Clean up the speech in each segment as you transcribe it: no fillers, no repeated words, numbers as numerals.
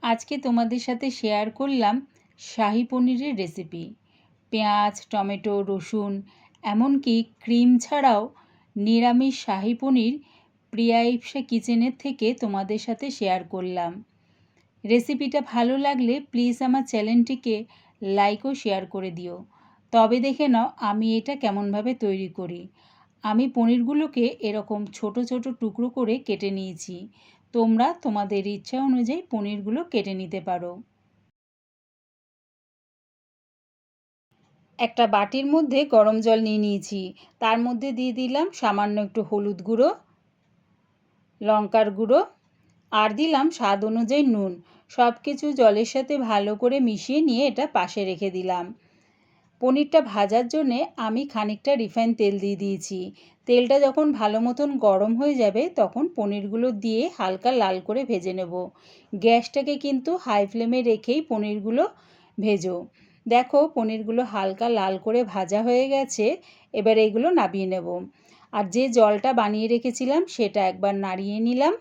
আজকে তোমাদের সাথে শেয়ার করলাম শাহী পনিরের রেসিপি। পেঁয়াজ, টমেটো, রসুন এমনকি ক্রিম ছাড়াও নিরামিষ শাহী পনির প্রিয়া ইপসা কিচেনের থেকে তোমাদের সাথে শেয়ার করলাম। রেসিপিটা ভালো লাগলে প্লিজ আমার চ্যানেলটিকে লাইক ও শেয়ার করে দিও। তবে দেখে নাও আমি এটা কেমনভাবে তৈরি করি। আমি পনিরগুলোকে এরকম ছোট ছোট টুকরো করে কেটে নিয়েছি। তোমরা তোমাদের ইচ্ছা অনুযায়ী পনিরগুলো কেটে নিতে পারো। একটা বাটির মধ্যে গরম জল নিয়ে নিয়েছি। তার মধ্যে দিয়ে দিলাম সামান্য একটু হলুদ গুঁড়ো, লঙ্কার গুঁড়ো আর দিলাম স্বাদ অনুযায়ী নুন। সব কিছু জলের সাথে ভালো করে মিশিয়ে নিয়ে এটা পাশে রেখে দিলাম। পনিরটা ভাজার জন্যে আমি খানিকটা রিফাইন তেল দিয়ে দিয়েছি। তেলটা যখন ভালো মতন গরম হয়ে যাবে তখন পনিরগুলো দিয়ে হালকা লাল করে ভেজে নেব। গ্যাসটাকে কিন্তু হাই ফ্লেমে রেখেই পনিরগুলো ভেজো। দেখো পনিরগুলো হালকা লাল করে ভাজা হয়ে গেছে। এবার এগুলো নামিয়ে নেব। আর যে জলটা বানিয়ে রেখেছিলাম সেটা একবার নাড়িয়ে নিলাম।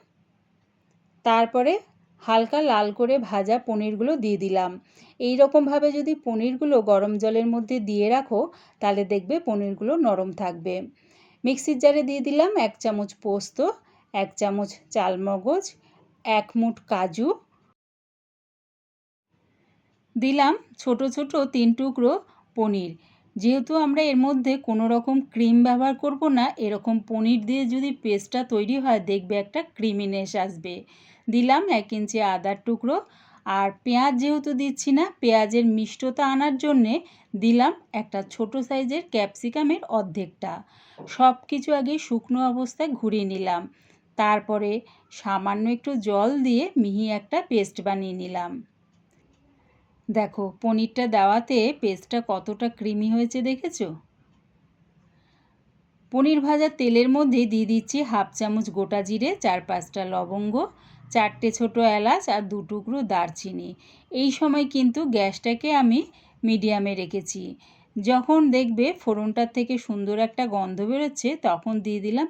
তারপরে হালকা লাল করে ভাজা পনিরগুলো দিয়ে দিলাম। এই রকমভাবে যদি পনিরগুলো গরম জলের মধ্যে দিয়ে রাখো তাহলে দেখবে পনিরগুলো নরম থাকবে। মিক্সির জারে দিয়ে দিলাম 1 চামচ পোস্ত, 1 চামচ চালমগজ, 1 মুঠ কাজু, দিলাম ছোট ছোট 3 টুকরো পনির। যেহেতু আমরা এর মধ্যে কোনো রকম ক্রিম ব্যবহার করব না, এরকম পনির দিয়ে যদি পেস্টটা তৈরি হয় দেখবে একটা ক্রিমিনেস আসবে। দিলাম 1 ইঞ্চি আদার টুকরো। আর পেঁয়াজ যেহেতু দিচ্ছি না, পেঁয়াজের মিষ্টতা আনার জন্যে দিলাম একটা ছোট সাইজের ক্যাপসিকামের অর্ধেকটা। সব কিছু আগে শুকনো অবস্থায় ঘুরিয়ে নিলাম। তারপরে সামান্য একটু জল দিয়ে মিহি একটা পেস্ট বানিয়ে নিলাম। দেখো পনিরটা দেওয়াতে পেস্টটা কতটা ক্রিমি হয়েছে দেখেছো। পনির ভাজার তেলের মধ্যে দিয়ে দিচ্ছি 1/2 চামচ গোটা জিরে, 4-5টা লবঙ্গ, 4টে ছোটো এলাচ আর 2 টুকরো দারচিনি। এই সময় কিন্তু গ্যাসটাকে আমি মিডিয়ামে রেখেছি। যখন দেখবে ফোড়নটার থেকে সুন্দর একটা গন্ধ বেরোচ্ছে তখন দিয়ে দিলাম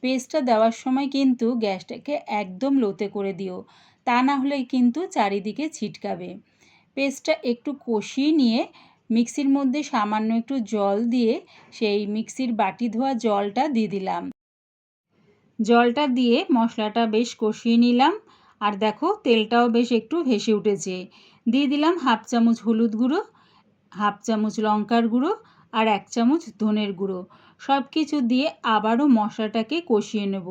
পেস্টটা দেওয়ার সময় কিন্তু গ্যাসটাকে একদম লোতে করে দিও, তা না হলে কিন্তু চারিদিকে ছিটকাবে। পেস্টটা একটু কষিয়ে নিয়ে মিক্সির মধ্যে সামান্য একটু জল দিয়ে সেই মিক্সির বাটি ধোয়া জলটা দিয়ে দিলাম। জলটা দিয়ে মশলাটা বেশ কষিয়ে নিলাম। আর দেখো তেলটাও বেশ একটু ভেসে উঠেছে। দিয়ে দিলাম 1/2 চামচ হলুদ গুঁড়ো, 1/2 চামচ লঙ্কার গুঁড়ো আর 1 চামচ ধনের গুঁড়ো। সব কিছু দিয়ে আবারও মশলাটাকে কষিয়ে নেব।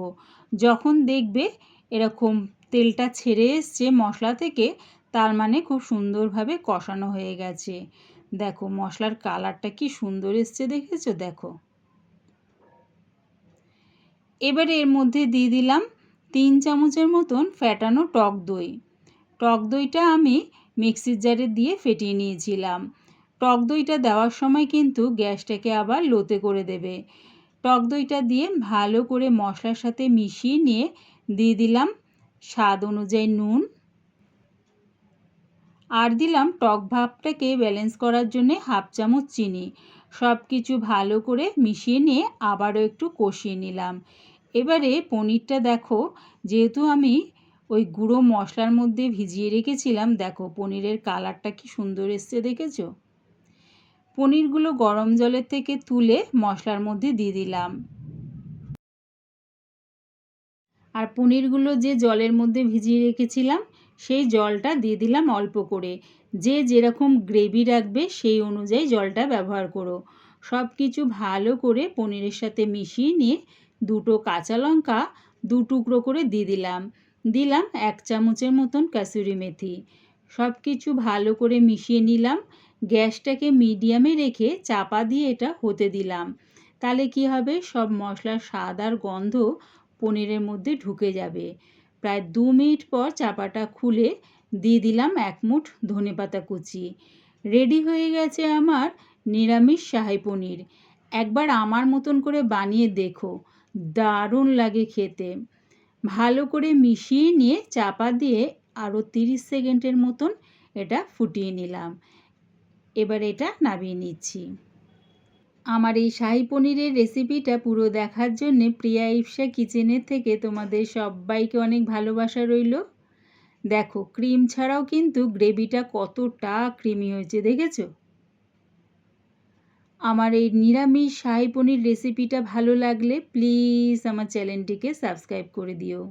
যখন দেখবে এরকম তেলটা ছেড়ে এসছে মশলা থেকে, তার মানে খুব সুন্দরভাবে কষানো হয়ে গেছে। দেখো মশলার কালারটা কি সুন্দর এসছে দেখেছো। দেখো এবারে এর মধ্যে দিয়ে দিলাম 3 চামচের মতন ফ্যাটানো টক দই। টক দইটা আমি মিক্সির জারে দিয়ে ফেটিয়ে নিয়েছিলাম। টক দইটা দেওয়ার সময় কিন্তু গ্যাসটাকে আবার লোতে করে দেবে। টক দইটা দিয়ে ভালো করে মশলার সাথে মিশিয়ে নিয়ে দিয়ে দিলাম স্বাদ অনুযায়ী নুন। আর দিলাম টক ভাবটাকে ব্যালেন্স করার জন্যে 1/2 চামচ চিনি। সব কিছু ভালো করে মিশিয়ে নিয়ে আবারও একটু কষিয়ে নিলাম। এবারে পনিরটা দেখো, যেহেতু আমি ওই গুঁড়ো মশলার মধ্যে ভিজিয়ে রেখেছিলাম, দেখো পনিরের কালারটা কি সুন্দর এসছে দেখেছো। পনিরগুলো গরম জলের থেকে তুলে মশলার মধ্যে দিয়ে দিলাম। আর পনিরগুলো যে জলের মধ্যে ভিজিয়ে রেখেছিলাম সেই জলটা দিয়ে দিলাম অল্প করে। যে যেরকম গ্রেভি রাখবে সেই অনুযায়ী জলটা ব্যবহার করো। সব কিছু ভালো করে পনিরের সাথে মিশিয়ে নিয়ে 2টো কাঁচা লঙ্কা 2 টুকরো করে দিয়ে দিলাম 1 চামচের মতন কাসুরি মেথি। সব কিছু ভালো করে মিশিয়ে নিলাম। গ্যাসটাকে মিডিয়ামে রেখে চাপা দিয়ে এটা হতে দিলাম। তাহলে কি হবে, সব মশলার স্বাদ আর গন্ধ পনিরের মধ্যে ঢুকে যাবে। প্রায় 2 মিনিট পর চাপাটা খুলে দিয়ে দিলাম 1 মুঠ ধনেপাতা কুচি। রেডি হয়ে গেছে আমার নিরামিষ শাহী পনির। একবার আমার মতন করে বানিয়ে দেখো, দারুণ লাগে খেতে। ভালো করে মিশিয়ে নিয়ে চাপা দিয়ে আরও 30 সেকেন্ডের মতন এটা ফুটিয়ে নিলাম। এবার এটা নামিয়ে নিচ্ছি। আমার এই শাহী পনিরের রেসিপিটা পুরো দেখার জন্যে প্রিয়া ইপসা কিচেনের থেকে তোমাদের সবাইকে অনেক ভালোবাসা রইল। দেখো ক্রিম ছাড়াও কিন্তু গ্রেভিটা কতটা ক্রিমি হয়েছে, দেখেছো? আমার এই নিরামিষ শাহী পনির রেসিপিটা ভালো লাগলে প্লিজ আমার চ্যানেলটিকে সাবস্ক্রাইব করে দিও।